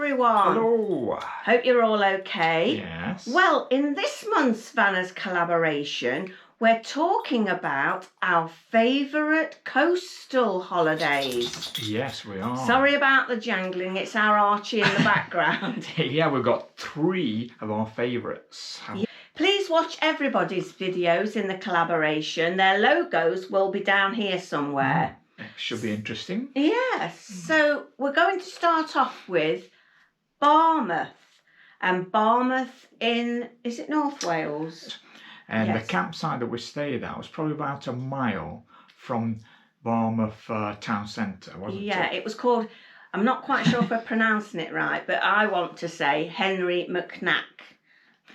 everyone. Hello. Hope you're all okay. Yes. Well, in this month's Vanna's collaboration, we're talking about our favourite coastal holidays. Yes, we are. Sorry about the jangling, it's our Archie in the background. Yeah, we've got 3 of our favourites. Yeah. Please watch everybody's videos in the collaboration. Their logos will be down here somewhere. It should be interesting. Yes, so we're going to start off with Barmouth. And Barmouth in, is it North Wales? And Yes. the campsite that we stayed at was probably about a mile from Barmouth town centre, wasn't it? Yeah, it was called, I'm not quite sure if we're pronouncing it right, but I want to say Hendre Mynnach.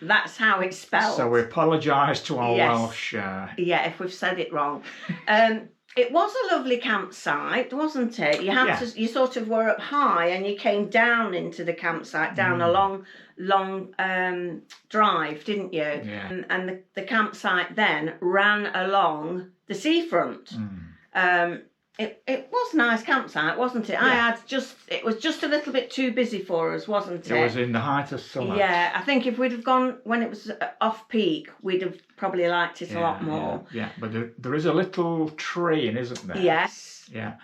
That's how it's spelled. So we apologise to our Yes. Welsh. Yeah, if we've said it wrong. It was a lovely campsite, wasn't it? You had to, you sort of were up high and you came down into the campsite, down a long drive, didn't you? Yeah. And the campsite then ran along the seafront. It was a nice campsite, wasn't it? Yeah. It was just a little bit too busy for us, wasn't it? It was in the height of summer. Yeah, I think if we'd have gone when it was off peak, we'd have probably liked it a lot more. Yeah, but there is a little train, isn't there? Yes. Yeah,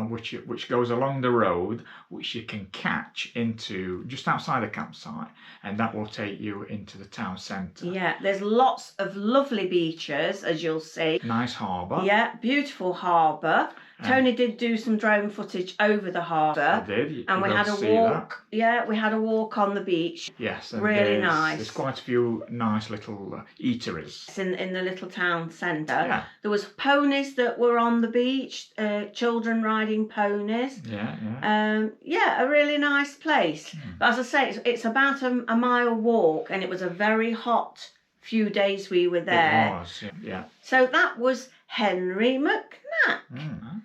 which goes along the road, which you can catch into just outside the campsite, and that will take you into the town centre. Yeah, there's lots of lovely beaches, as you'll see. Nice harbour. Yeah, beautiful harbour. Tony did do some drone footage over the harbour. I did. And we had a walk. Yeah, we had a walk on the beach. Yes, and really nice. There's quite a few nice little eateries In the little town centre. Yeah. There was ponies that were on the beach, children riding ponies. Yeah. A really nice place. But as I say, it's about a mile walk, and it was a very hot few days we were there. It was, yeah. So that was Hendre Mynnach.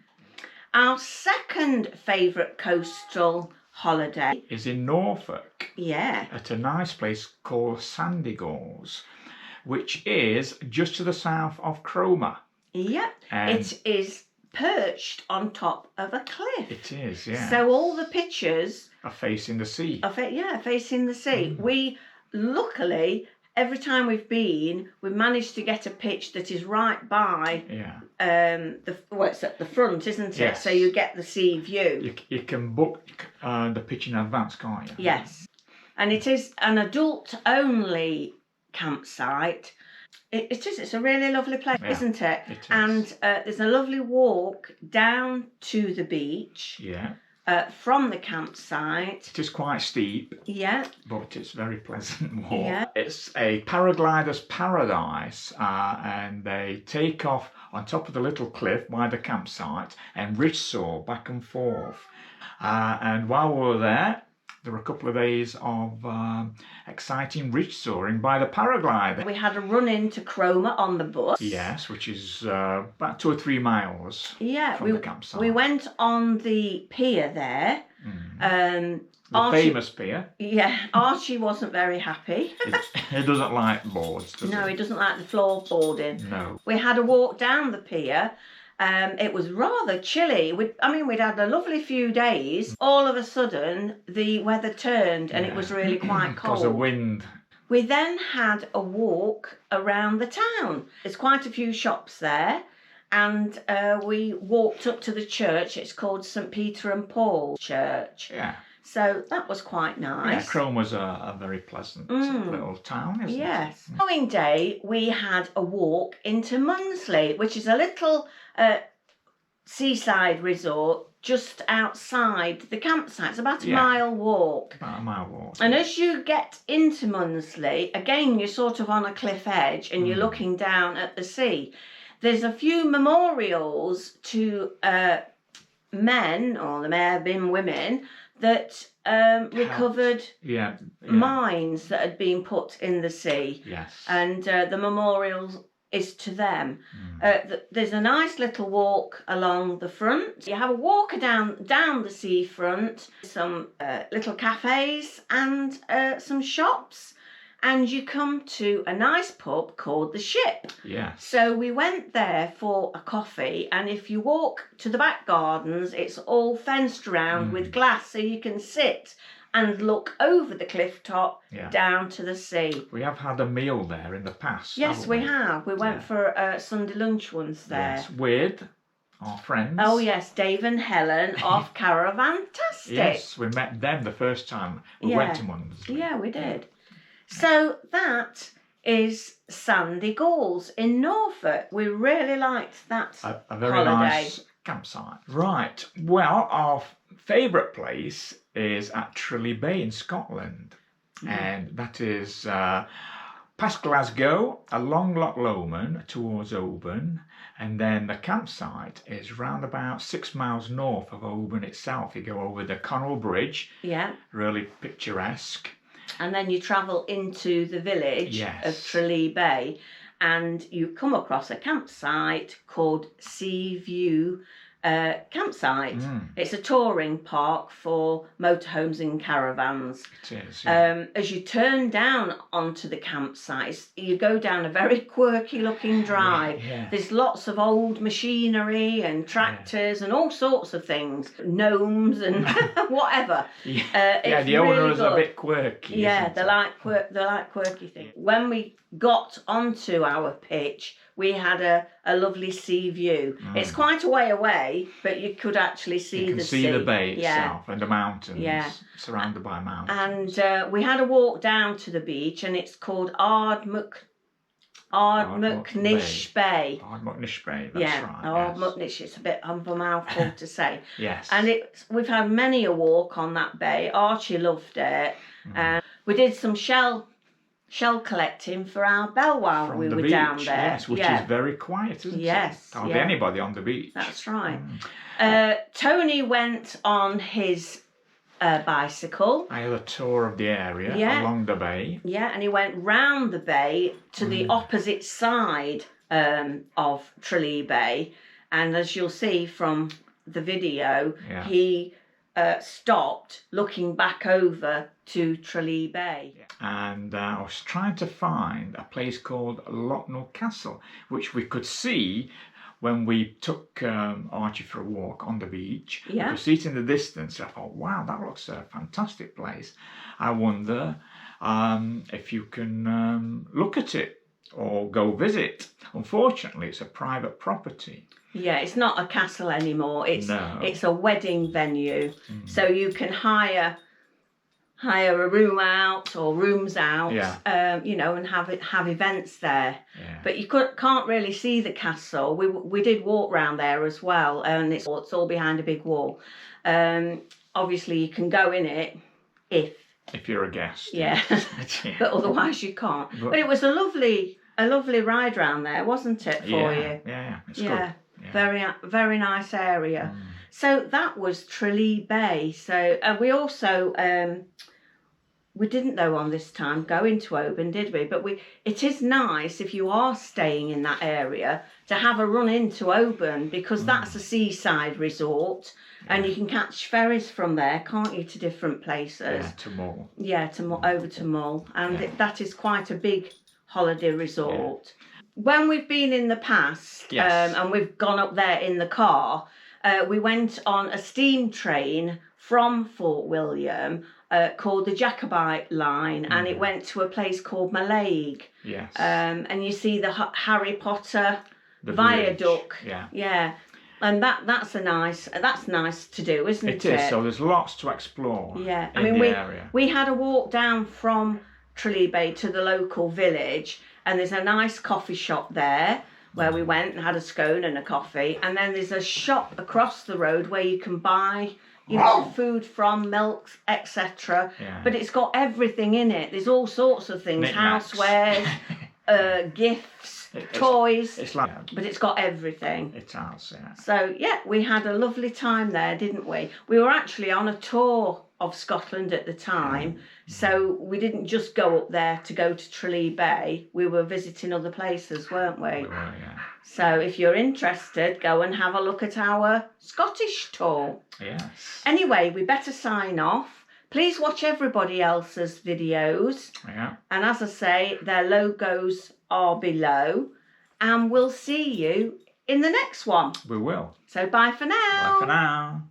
Our second favourite coastal holiday is in Norfolk. Yeah. At a nice place called Gulls, which is just to the south of Cromer. Yeah. And it is perched on top of a cliff. It is, yeah. So all the pictures are facing the sea. Facing the sea. We luckily, every time we've been, we've managed to get a pitch that is right by it's at the front, isn't it? Yes. So you get the sea view. You can book the pitch in advance, can't you? Yes. And it is an adult-only campsite. It's a really lovely place, isn't it? It is. And there's a lovely walk down to the beach. Yeah. From the campsite. It is quite steep. Yeah. But it's very pleasant walk. Yeah. It's a paraglider's paradise, and they take off on top of the little cliff by the campsite and ridge soar back and forth. And while we were there were a couple of days of exciting ridge soaring by the paraglider. We had a run into Cromer on the bus. Yes, which is about 2 or 3 miles from the campsite. We went on the pier there. The famous pier. Yeah, Archie wasn't very happy. He doesn't like boards, does he? No, he doesn't like the floorboarding. No. We had a walk down the pier. It was rather chilly. We'd had a lovely few days. All of a sudden, the weather turned and it was really quite cold. Because of wind. We then had a walk around the town. There's quite a few shops there. And we walked up to the church. It's called St. Peter and Paul Church. Yeah. So that was quite nice. Yeah, Cromer's a very pleasant little town, isn't it? Yes. The following day, we had a walk into Munsley, which is a little seaside resort just outside the campsite. It's about a mile walk. About a mile walk. And as you get into Munsley, again, you're sort of on a cliff edge and you're looking down at the sea. There's a few memorials to men, or there may have been women, that recovered mines that had been put in the sea. Yes. And the memorial is to them. There's a nice little walk along the front. You have a walk down the seafront, some little cafes and some shops. And you come to a nice pub called The Ship. Yes. So we went there for a coffee, and if you walk to the back gardens, it's all fenced around with glass, so you can sit and look over the cliff top Yeah. down to the sea. We have had a meal there in the past. Yes, haven't we have. We went Yeah. for a Sunday lunch once there. Yes, with our friends. Oh yes, Dave and Helen off Caravantastic. Yes, we met them the first time we Yeah. went to Mundersley. Yeah, we did. So that is Sandy Gulls in Norfolk. We really liked that A very holiday. nice campsite. Right, well, our favourite place is at Traylee Bay in Scotland. And that is past Glasgow, along Loch Lomond towards Oban. And then the campsite is round about 6 miles north of Oban itself. You go over the Connell Bridge, Yeah. really picturesque. And then you travel into the village Yes. of Traylee Bay and you come across a campsite called Sea View Campsite. It's a touring park for motorhomes and caravans. It is, yeah. As you turn down onto the campsite, you go down a very quirky looking drive. Yeah. There's lots of old machinery and tractors and all sorts of things, gnomes and whatever. Yeah, the owner is a bit quirky. Yeah, isn't they like quirky things. When we got onto our pitch, we had a lovely sea view. It's quite a way away, but you could actually see you can the see sea. the bay itself and the mountains, surrounded by mountains. And we had a walk down to the beach, and it's called Ardmuknish Bay. Ardmuknish Bay, that's right. Ardmuknish. It's a bit of a mouthful to say. Yes. And we've had many a walk on that bay. Archie loved it. And we did some shell collecting for our bell while From we the were beach, down there. Yes, which is very quiet, isn't it? Yes. Hardly anybody on the beach. That's right. Tony went on his bicycle. I had a tour of the area along the bay. Yeah, and he went round the bay to the opposite side of Traylee Bay. And as you'll see from the video, he stopped looking back over to Traylee Bay. And I was trying to find a place called Locknell Castle, which we could see when we took Archie for a walk on the beach. We could see it in the distance. I thought, wow, that looks a fantastic place. I wonder if you can look at it or go visit. Unfortunately, it's a private property. Yeah, it's not a castle anymore. It's a wedding venue. So you can hire a room out or rooms out, and have events there. Yeah. But you can't really see the castle. We did walk round there as well, and it's all behind a big wall. Obviously, you can go in it if you're a guest. Yeah, but otherwise you can't. But it was a lovely ride round there, wasn't it, for you? Yeah, it's good. Yeah. Very nice area. So that was Traylee Bay. So we also we didn't though on this time go into Oban, did we? But it is nice if you are staying in that area to have a run into Oban, because that's a seaside resort and you can catch ferries from there, can't you, to different places? Yeah, to Mull. Yeah, over to Mull, and that is quite a big holiday resort. When we've been in the past, and we've gone up there in the car, we went on a steam train from Fort William called the Jacobite Line, and it went to a place called Mallaig. Yes. And you see the Harry Potter viaduct. Village. Yeah. And that's nice to do, isn't it? It is. So there's lots to explore. Yeah. In the area. We had a walk down from Traylee Bay to the local village, and there's a nice coffee shop there where we went and had a scone and a coffee, and then there's a shop across the road where you can buy food from, milk, etc. But it's got everything in it. There's all sorts of things, housewares, gifts, toys. It's like, but it's got everything. It has, yeah. So we had a lovely time there, didn't we? We were actually on a tour of Scotland at the time, so we didn't just go up there to go to Traylee Bay. We were visiting other places, weren't we? We were, yeah. So if you're interested, go and have a look at our Scottish tour. Yes. Anyway, we better sign off. Please watch everybody else's videos. Yeah. And as I say, their logos are below. And we'll see you in the next one. We will. So bye for now. Bye for now.